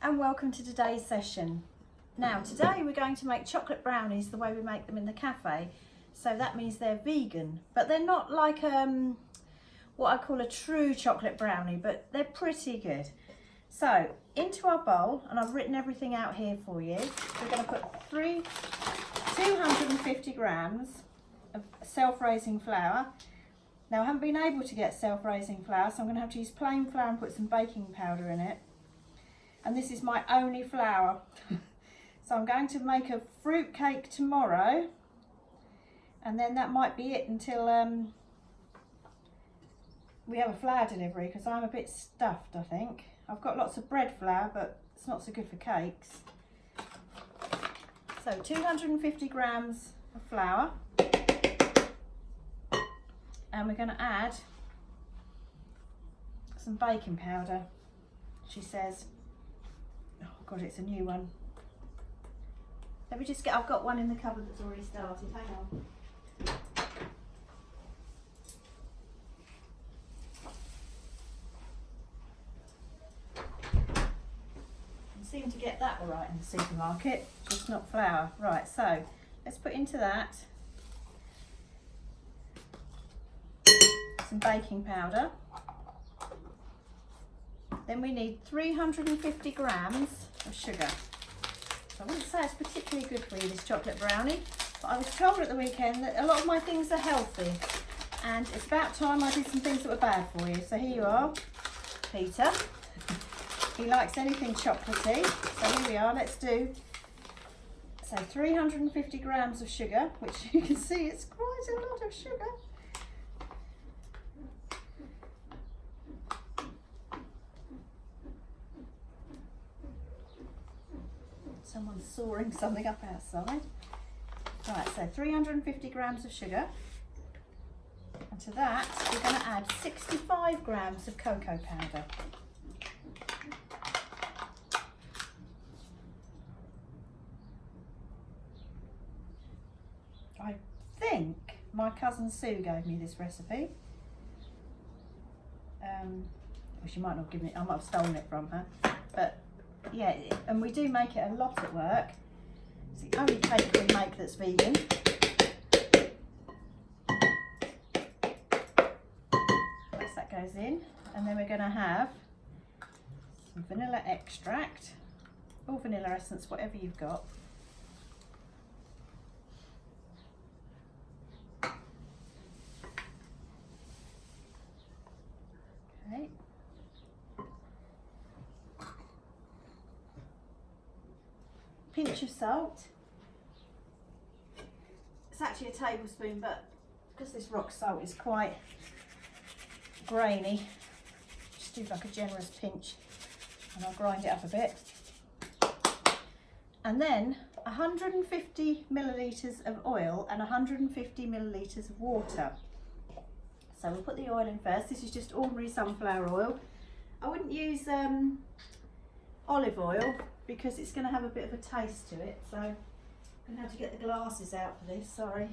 and welcome to today's session. Now today we're going to make chocolate brownies the way we make them in the cafe. So that means they're vegan, but they're not like what I call a true chocolate brownie, but they're pretty good. So into our bowl, and I've written everything out here for you, we're going to put 250 grams of self-raising flour. Now I haven't been able to get self-raising flour, so I'm going to have to use plain flour and put some baking powder in it. And this is my only flour. So I'm going to make a fruit cake tomorrow, and then that might be it until we have a flour delivery, because I'm a bit stuffed, I think. I've got lots of bread flour, but it's not so good for cakes. So 250 grams of flour, and we're going to add some baking powder, she says. Oh God, it's a new one. Let me just get, I've got one in the cupboard that's already started, hang on. I seem to get that all right in the supermarket, just not flour. Right, so let's put into that some baking powder. Then we need 350 grams of sugar. So I wouldn't say it's particularly good for you, this chocolate brownie, but I was told at the weekend that a lot of my things are healthy, and it's about time I did some things that were bad for you. So here you are, Peter. He likes anything chocolatey, so here we are. Let's do, so 350 grams of sugar, which you can see it's quite a lot of sugar. Someone's sawing something up outside. Right, so 350 grams of sugar. And to that, we're going to add 65 grams of cocoa powder. I think my cousin Sue gave me this recipe. Well, she might not give me, I might have stolen it from her, but yeah, and we do make it a lot at work. It's the only cake we make that's vegan. Once that goes in, and then we're going to have some vanilla extract or vanilla essence, whatever you've got. Okay. Pinch of salt. It's actually a tablespoon, but because this rock salt is quite grainy, just do like a generous pinch, and I'll grind it up a bit. And then 150 millilitres of oil and 150 millilitres of water. So we'll put the oil in first. This is just ordinary sunflower oil. I wouldn't use olive oil, because it's going to have a bit of a taste to it, so I'm going to have to get the glasses out for this, sorry.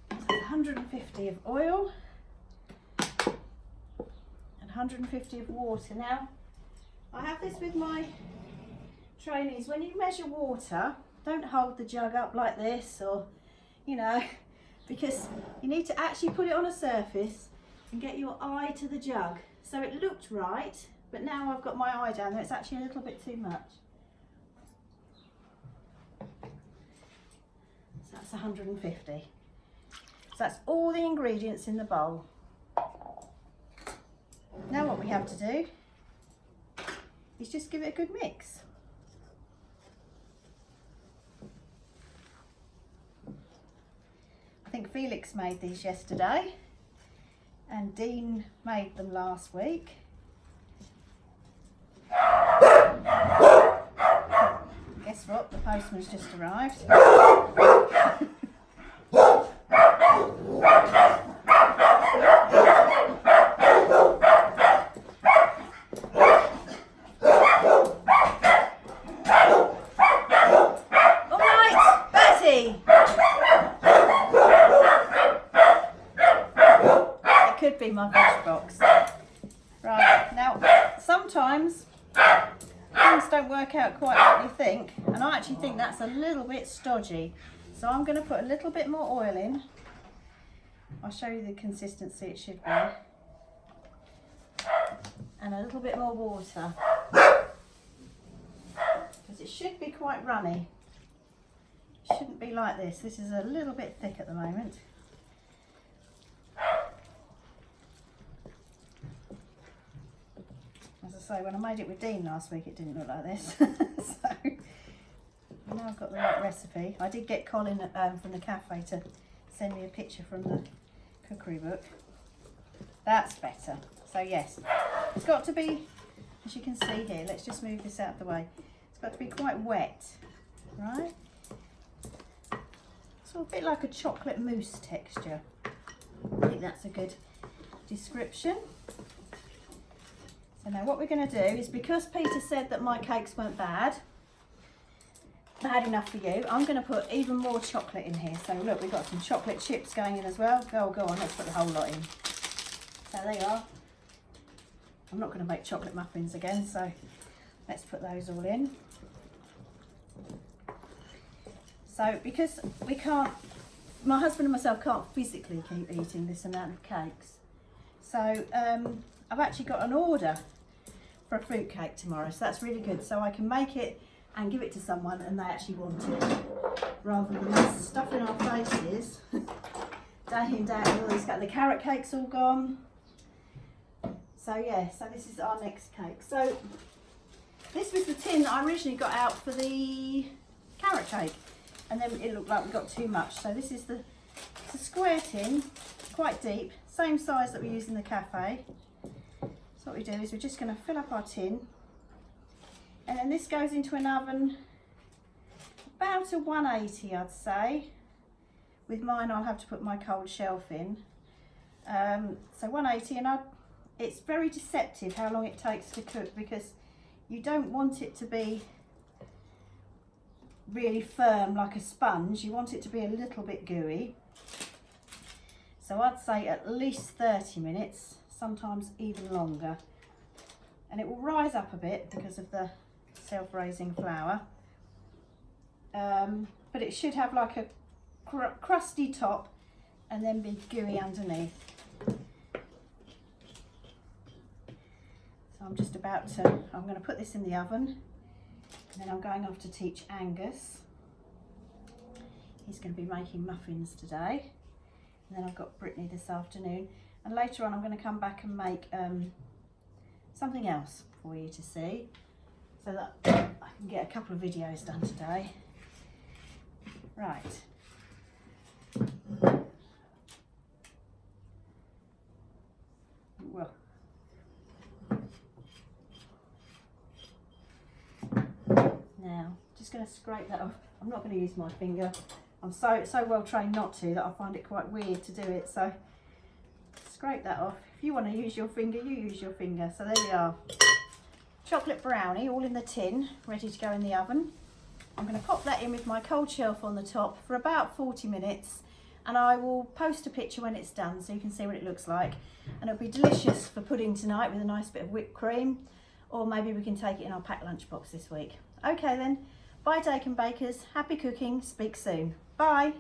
So 150 of oil and 150 of water. Now, I have this with my trainees. When you measure water, don't hold the jug up like this, or, you know, because you need to actually put it on a surface and get your eye to the jug. So it looked right, but now I've got my eye down there, it's actually a little bit too much. So that's 150. So that's all the ingredients in the bowl. Now what we have to do is just give it a good mix. I think Felix made these yesterday, and Dean made them last week. Guess what? The postman's just arrived. All right, Betty. It could be be my veg box. Right, now sometimes things don't work out quite like you think, and I actually think that's a little bit stodgy. So I'm going to put a little bit more oil in. I'll show you the consistency it should be. And a little bit more water. Because it should be quite runny. It shouldn't be like this. This is a little bit thick at the moment. As I say, when I made it with Dean last week, it didn't look like this. So now I've got the right recipe. I did get Colin from the cafe to send me a picture from the cookery book. That's better. So yes, it's got to be, as you can see here, let's just move this out of the way. It's got to be quite wet, right? So a bit like a chocolate mousse texture. I think that's a good description. So now what we're going to do is, because Peter said that my cakes weren't bad enough for you, I'm going to put even more chocolate in here. So look, we've got some chocolate chips going in as well. Go on, let's put the whole lot in. So there you are. I'm not going to make chocolate muffins again, so let's put those all in. So because we can't, my husband and myself can't physically keep eating this amount of cakes, so I've actually got an order for a fruit cake tomorrow, so that's really good. So I can make it and give it to someone and they actually want it, rather than us stuffing our faces day in, day out. All these, the carrot cake's all gone. So yeah, so this is our next cake. So this was the tin that I originally got out for the carrot cake, and then it looked like we got too much. So this is it's a square tin, quite deep, same size that we use in the cafe. So what we do is we're just going to fill up our tin, and then this goes into an oven about a 180, I'd say. With mine I'll have to put my cold shelf in. So 180, and it's very deceptive how long it takes to cook, because you don't want it to be really firm like a sponge. You want it to be a little bit gooey. So I'd say at least 30 minutes, sometimes even longer. And it will rise up a bit because of the self-raising flour. But it should have like a crusty top and then be gooey underneath. So I'm going to put this in the oven, and then I'm going off to teach Angus. He's going to be making muffins today. And then I've got Brittany this afternoon. And later on I'm going to come back and make something else for you to see, so that I can get a couple of videos done today. Right. Well. Now, just going to scrape that off. I'm not going to use my finger. I'm so well trained not to that I find it quite weird to do it. So scrape that off. If you want to use your finger, you use your finger. So there we are. Chocolate brownie, all in the tin, ready to go in the oven. I'm going to pop that in with my cold shelf on the top for about 40 minutes. And I will post a picture when it's done so you can see what it looks like. And it'll be delicious for pudding tonight with a nice bit of whipped cream. Or maybe we can take it in our packed lunchbox this week. Okay then, bye Dake and Bakers, happy cooking, speak soon. Bye.